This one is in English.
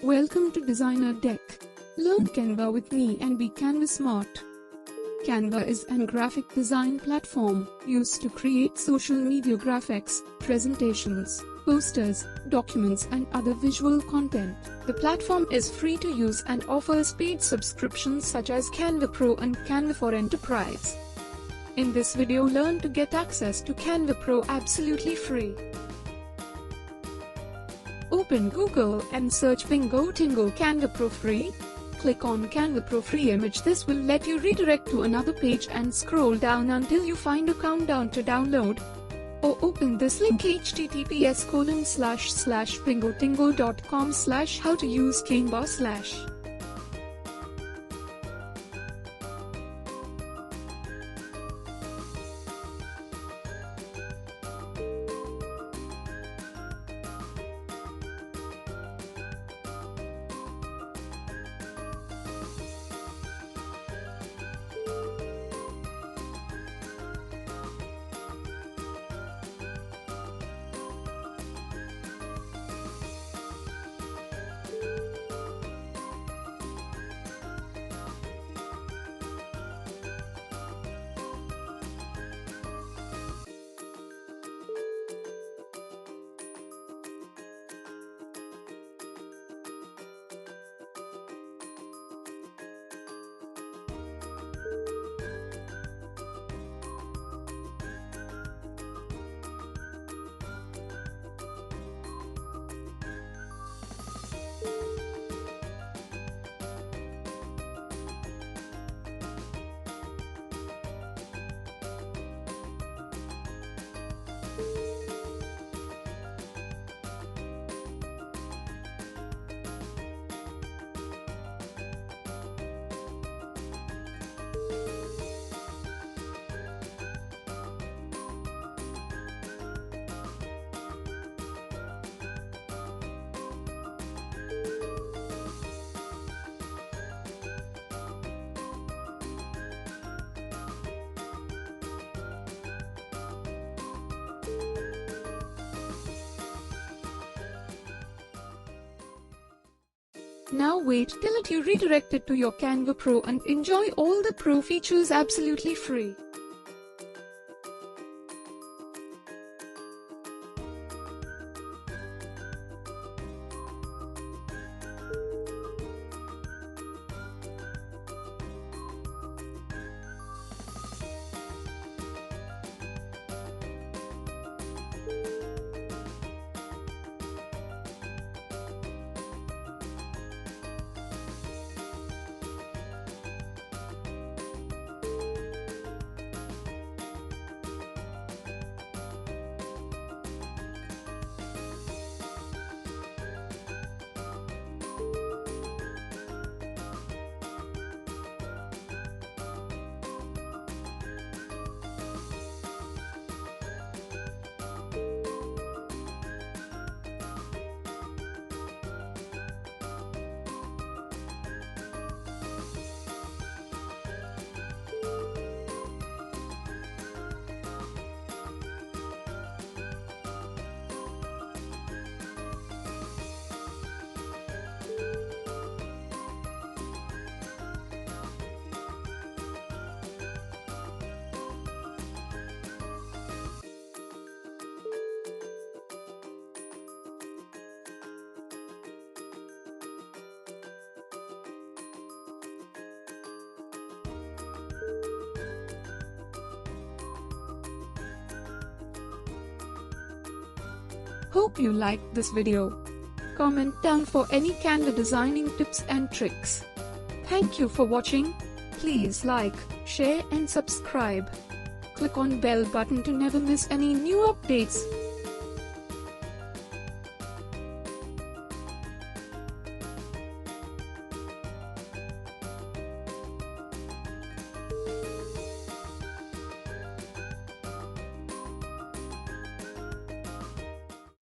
Welcome to Designerdeck. Learn Canva with me and be Canva smart. Canva is a graphic design platform used to create social media graphics, presentations, posters, documents and other visual content. The platform is free to use and offers paid subscriptions such as Canva Pro and Canva for Enterprise. In this video, learn to get access to Canva Pro absolutely free. Open Google and search Bingo Tingo canvaprofree. Click on canvaprofree image. This will let you redirect to another page and scroll down until you find a countdown to download. Or open this link https://bingotingo.com/how-to-use-Canva/. Now wait till you redirected to your Canva Pro and enjoy all the Pro features absolutely free. Hope you liked this video. Comment down for any Canva designing tips and tricks. Thank you for watching. Please like, share and subscribe. Click on bell button to never miss any new updates.